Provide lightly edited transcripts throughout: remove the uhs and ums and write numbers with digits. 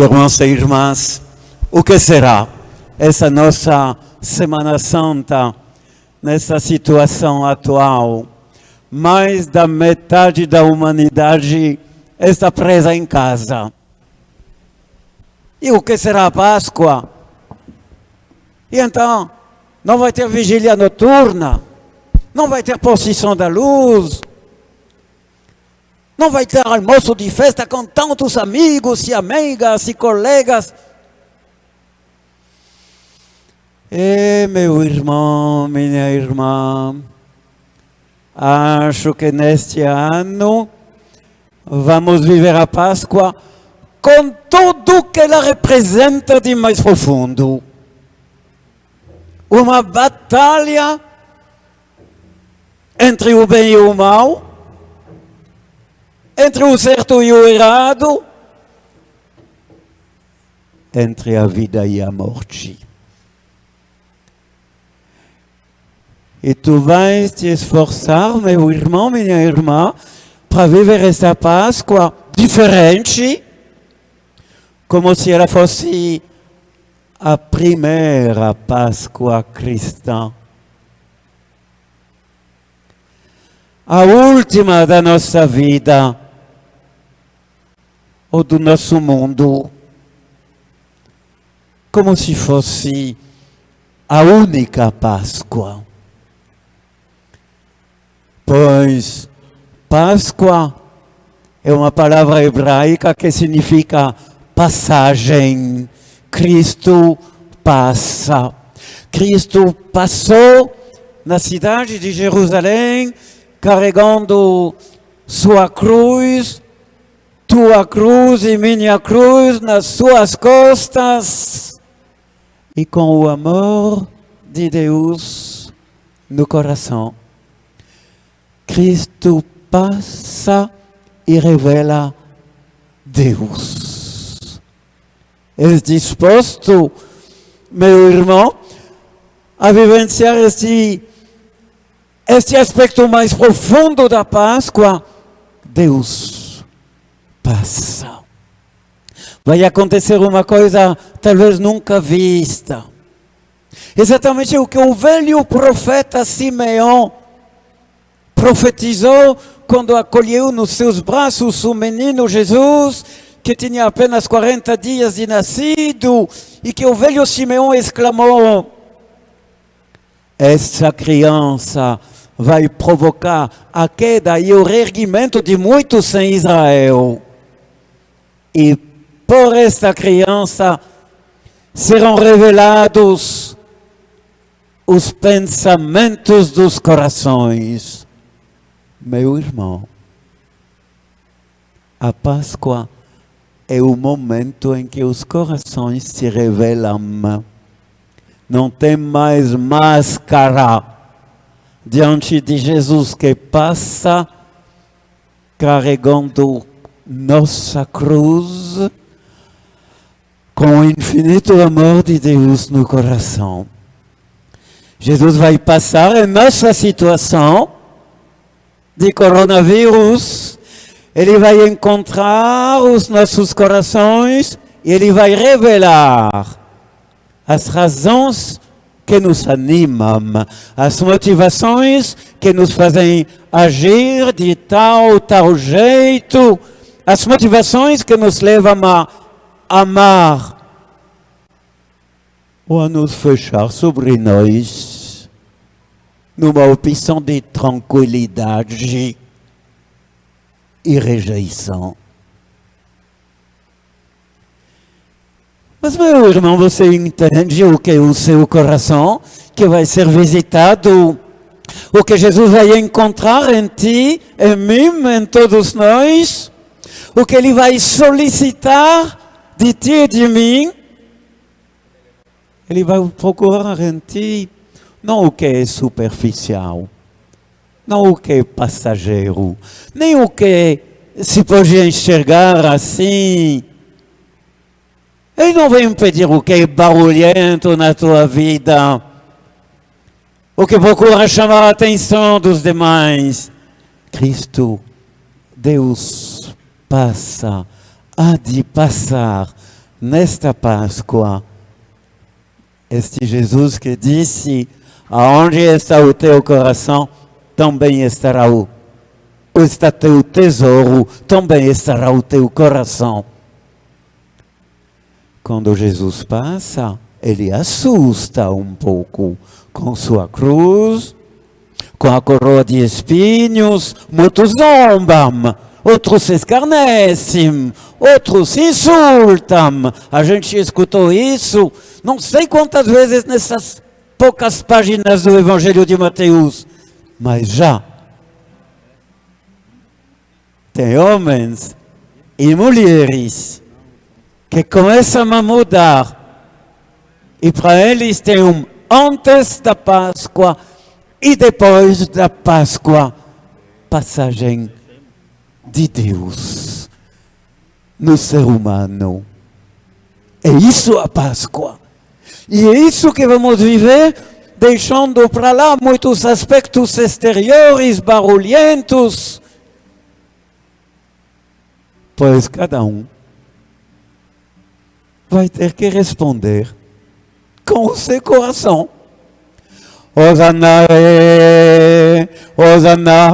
Irmãos e irmãs, o que será essa nossa Semana Santa nessa situação atual? Mais da metade da humanidade está presa em casa. E o que será a Páscoa? E então, não vai ter vigília noturna, não vai ter procissão da luz, não vai ter almoço de festa com tantos amigos e amigas e colegas. Meu irmão, minha irmã, acho que neste ano vamos viver a Páscoa com tudo o que ela representa de mais profundo. Uma batalha entre o bem e o mal, entre o certo e o errado, entre a vida e a morte. E tu vais te esforçar, meu irmão, minha irmã, para viver essa Páscoa diferente, como se ela fosse a primeira Páscoa cristã. A última da nossa vida, ou do nosso mundo, como se fosse a única Páscoa. Pois Páscoa é uma palavra hebraica que significa passagem. Cristo passa. Cristo passou na cidade de Jerusalém carregando sua cruz, tua cruz e minha cruz nas suas costas e com o amor de Deus no coração. Cristo passa e revela Deus. És disposto, meu irmão, a vivenciar este aspecto mais profundo da Páscoa? Deus passa. Vai acontecer uma coisa talvez nunca vista. Exatamente o que o velho profeta Simeão profetizou quando acolheu nos seus braços o menino Jesus, que tinha apenas 40 dias de nascido, e que o velho Simeão exclamou: essa criança vai provocar a queda e o reerguimento de muitos em Israel. E por esta criança serão revelados os pensamentos dos corações. Meu irmão, a Páscoa é o momento em que os corações se revelam. Não tem mais máscara diante de Jesus que passa carregando nossa cruz com o infinito amor de Deus no coração. Jesus vai passar em nossa situação de coronavírus. Ele vai encontrar os nossos corações e ele vai revelar as razões que nos animam, as motivações que nos fazem agir de tal jeito, as motivações que nos levam a amar ou a nos fechar sobre nós numa opção de tranquilidade e rejeição. Mas, meu irmão, você entende o que é o seu coração que vai ser visitado? O que Jesus vai encontrar em ti, em mim, em todos nós? O que Ele vai solicitar de ti e de mim? Ele vai procurar em ti não o que é superficial, não o que é passageiro, nem o que se pode enxergar assim. Ele não vem pedir o que é barulhento na tua vida, o que procura chamar a atenção dos demais. Cristo, Deus, passa, há de passar nesta Páscoa. Este Jesus que disse, aonde está o teu coração, também estará está teu tesouro, também estará o teu coração. Quando Jesus passa, ele assusta um pouco com sua cruz, com a coroa de espinhos. Muitos zombam, outros se escarnecem, outros insultam. A gente escutou isso não sei quantas vezes nessas poucas páginas do Evangelho de Mateus, mas já tem homens e mulheres que começam a mudar, e para eles tem antes da Páscoa e depois da Páscoa, passagem de Deus no ser humano. É isso a Páscoa. E é isso que vamos viver, deixando para lá muitos aspectos exteriores, barulhentos, pois cada um vai ter que responder com o seu coração. Hosana, Hosana,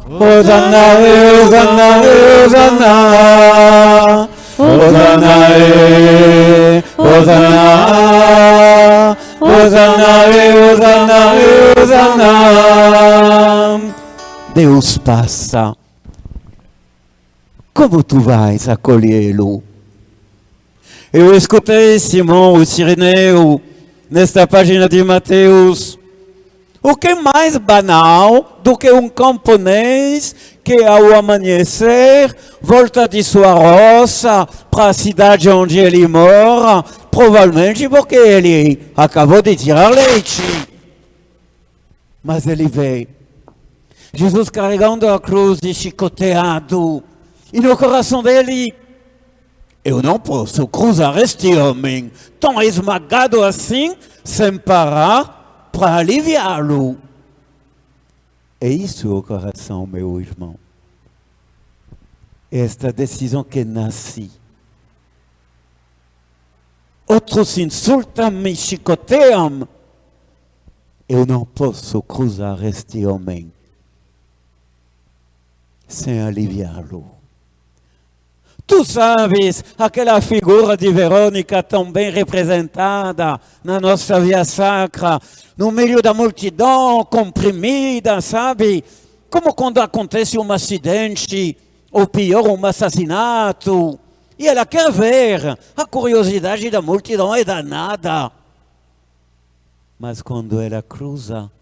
Hosana, Hosana, Hosana, Hosana, Hosana, Hosana, Hosana, Hosana. Deus passa. Como tu vais acolhê-lo? Eu escutei Simão, o Cireneu, nesta página de Mateus. O que é mais banal do que um camponês que ao amanhecer volta de sua roça para a cidade onde ele mora, provavelmente porque ele acabou de tirar leite. Mas ele vê Jesus carregando a cruz e chicoteado, e no coração dele, eu não posso cruzar este homem tão esmagado assim, sem parar, para aliviá-lo. É isso o coração, meu irmão. Esta decisão que nasce. Outros insultam, me chicoteiam. Eu não posso cruzar este homem sem aliviá-lo. Tu sabes, aquela figura de Verônica tão bem representada na nossa via sacra, no meio da multidão, comprimida, sabe? Como quando acontece um acidente, ou pior, um assassinato, e ela quer ver, a curiosidade da multidão é danada. Mas quando ela cruza,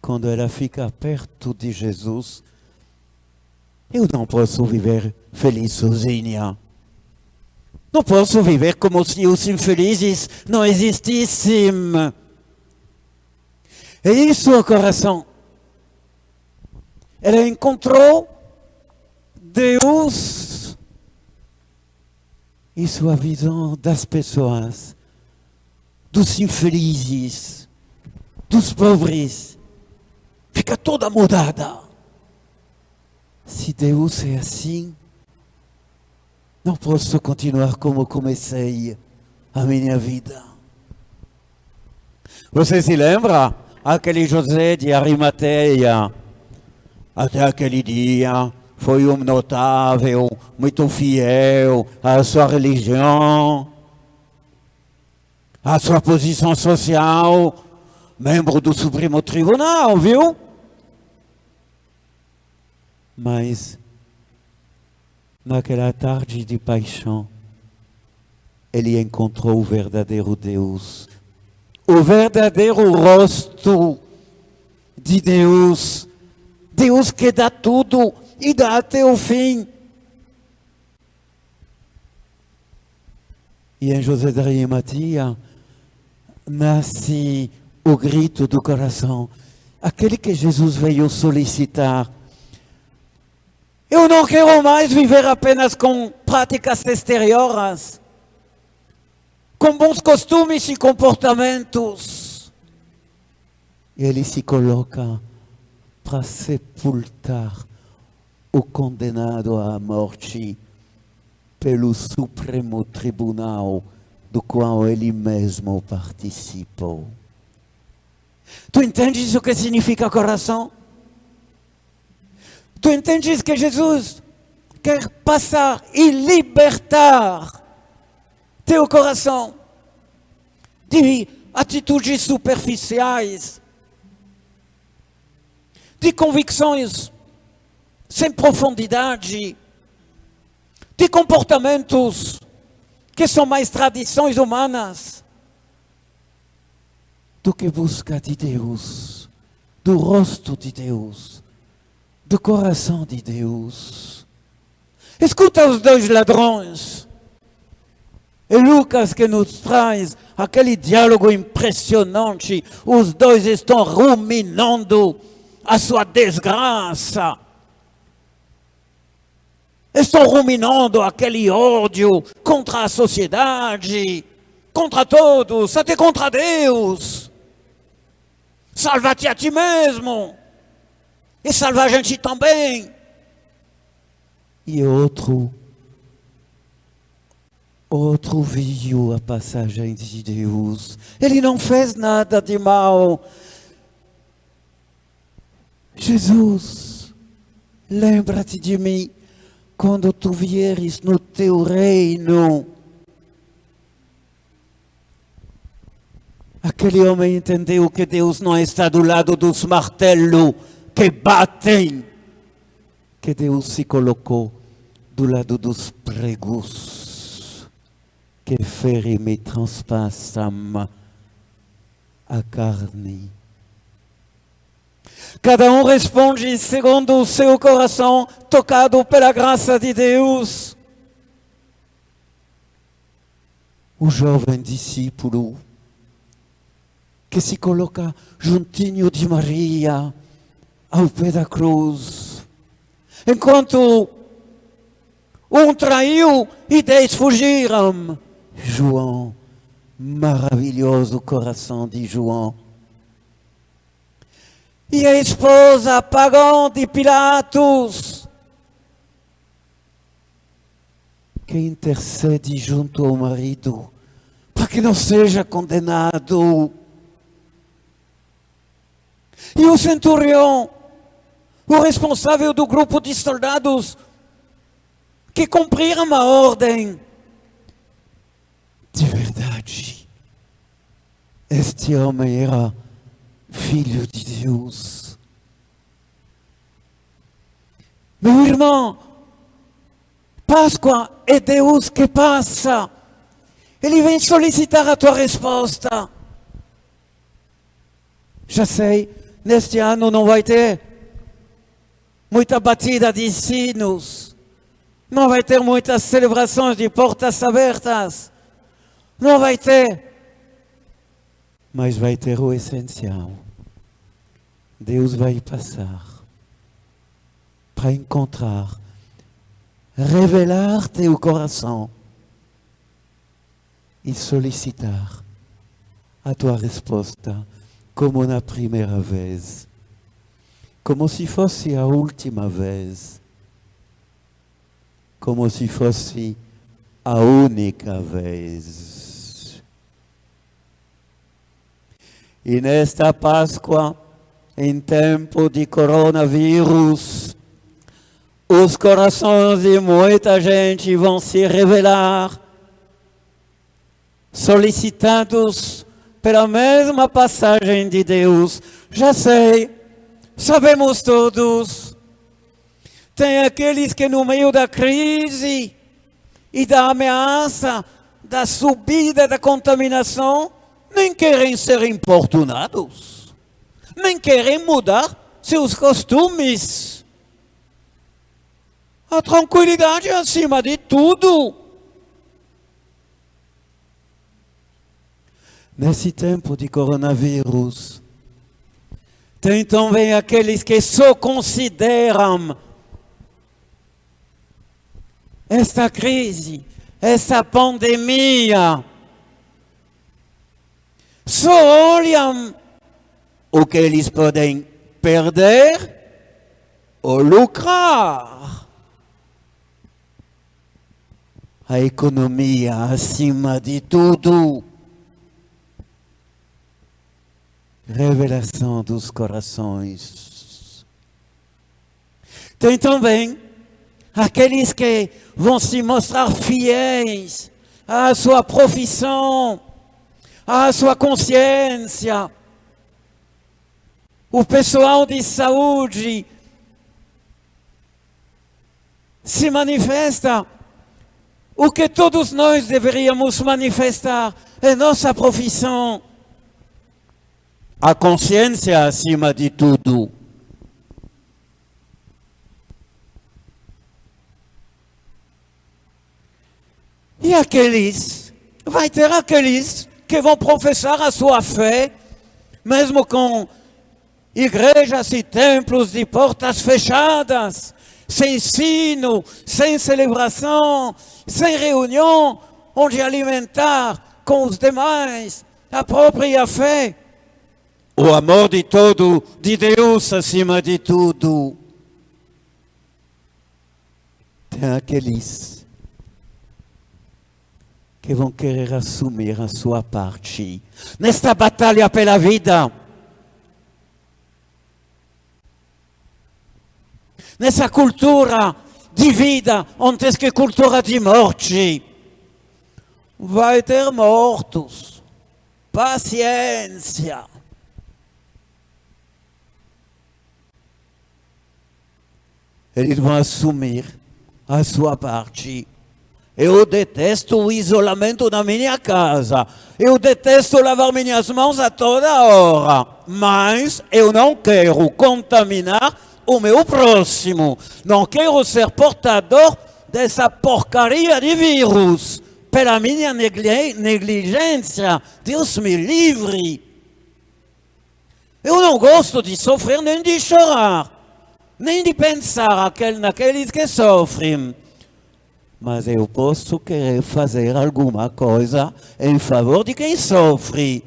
quando ela fica perto de Jesus, eu não posso viver feliz sozinha. Não posso viver como se os infelizes não existissem. É isso o coração. Ela encontrou Deus e sua visão das pessoas, dos infelizes, dos pobres, fica toda mudada. Se Deus é assim, não posso continuar como comecei a minha vida. Você se lembra? Aquele José de Arimateia, até aquele dia, foi um notável, muito fiel à sua religião, à sua posição social, membro do Supremo Tribunal, viu? Mas, naquela tarde de paixão, ele encontrou o verdadeiro Deus, o verdadeiro rosto de Deus, Deus que dá tudo e dá até o fim. E em José de Arimateia nasce o grito do coração, aquele que Jesus veio solicitar. Eu não quero mais viver apenas com práticas exteriores, com bons costumes e comportamentos. Ele se coloca para sepultar o condenado à morte pelo Supremo Tribunal do qual ele mesmo participou. Tu entendes o que significa coração? Tu entendes que Jesus quer passar e libertar teu coração de atitudes superficiais, de convicções sem profundidade, de comportamentos que são mais tradições humanas do que busca de Deus, do rosto de Deus, do coração de Deus. Escuta os dois ladrões. É Lucas que nos traz aquele diálogo impressionante. Os dois estão ruminando a sua desgraça. Estão ruminando aquele ódio contra a sociedade, contra todos, até contra Deus. Salva-te a ti mesmo. E salva a gente também. E outro viu a passagem de Deus. Ele não fez nada de mal. Jesus, lembra-te de mim quando tu vieres no teu reino. Aquele homem entendeu que Deus não está do lado dos martelos que batem, que Deus se colocou do lado dos pregos que ferem e transpassam a carne. Cada um responde segundo o seu coração, tocado pela graça de Deus. O jovem discípulo que se coloca juntinho de Maria ao pé da cruz, enquanto um traiu e 10 fugiram. João, maravilhoso coração de João. E a esposa pagã de Pilatos, que intercede junto ao marido para que não seja condenado. E o centurião, o responsável do grupo de soldados que cumpriram a ordem. De verdade, este homem era filho de Deus. Meu irmão, Páscoa é Deus que passa. Ele vem solicitar a tua resposta. Já sei, neste ano não vai ter muita batida de sinos. Não vai ter muitas celebrações de portas abertas. Não vai ter. Mas vai ter o essencial. Deus vai passar para encontrar, revelar teu coração e solicitar a tua resposta como na primeira vez, como se fosse a última vez, como se fosse a única vez. E nesta Páscoa, em tempo de coronavírus, os corações de muita gente vão se revelar, solicitados pela mesma passagem de Deus. Já sei, sabemos todos. Tem aqueles que no meio da crise e da ameaça, da subida da contaminação, nem querem ser importunados, nem querem mudar seus costumes. A tranquilidade acima de tudo. Nesse tempo de coronavírus, tem também aqueles que só consideram esta crise, essa pandemia, só olham o que eles podem perder ou lucrar. a economia acima de tudo. Revelação dos corações. Tem também aqueles que vão se mostrar fiéis à sua profissão, à sua consciência. O pessoal de saúde se manifesta o que todos nós deveríamos manifestar em nossa profissão. A consciência acima de tudo. E vai ter aqueles que vão professar a sua fé, mesmo com igrejas e templos de portas fechadas, sem ensino, sem celebração, sem reunião, onde alimentar com os demais a própria fé. O amor de todo, de Deus acima de tudo. Tem aqueles que vão querer assumir a sua parte nesta batalha pela vida. Nessa cultura de vida, antes que cultura de morte. Vai ter mortos. Paciência. Eles vão assumir a sua parte. Eu detesto o isolamento na minha casa. Eu detesto lavar minhas mãos a toda hora. Mas eu não quero contaminar o meu próximo. Não quero ser portador dessa porcaria de vírus. Pela minha negligência, Deus me livre. Eu não gosto de sofrer nem de chorar. Nem de pensar naqueles que sofrem. Mas eu posso querer fazer alguma coisa em favor de quem sofre.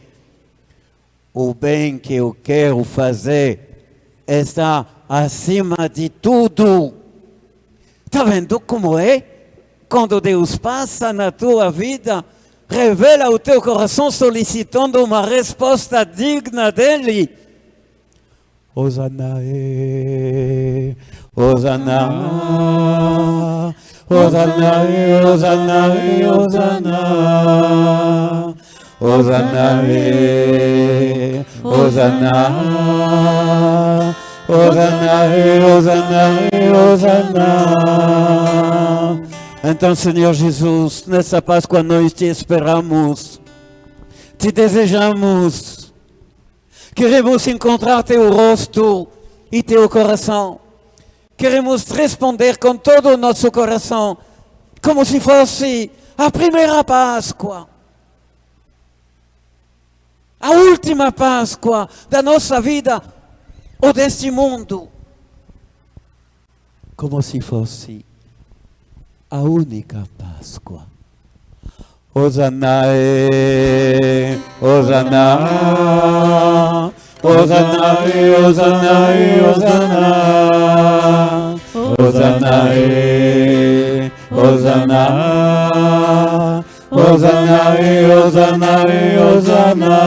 O bem que eu quero fazer está acima de tudo. Está vendo como é? Quando Deus passa na tua vida, revela o teu coração solicitando uma resposta digna dele. Hosana, Hosana, Hosana, Hosana, Hosana, Hosana, Hosana, Hosana, Hosana, Hosana. Então, Senhor Jesus, nessa Páscoa nós te esperamos, te desejamos. Queremos encontrar teu rosto e teu coração. Queremos responder com todo o nosso coração, como se fosse a primeira Páscoa. A última Páscoa da nossa vida ou deste mundo. Como se fosse a única Páscoa. Hosana, Hosana, Hosana, Hosana, Hosana, Hosana, Hosana, Hosana, Hosana, Hosana.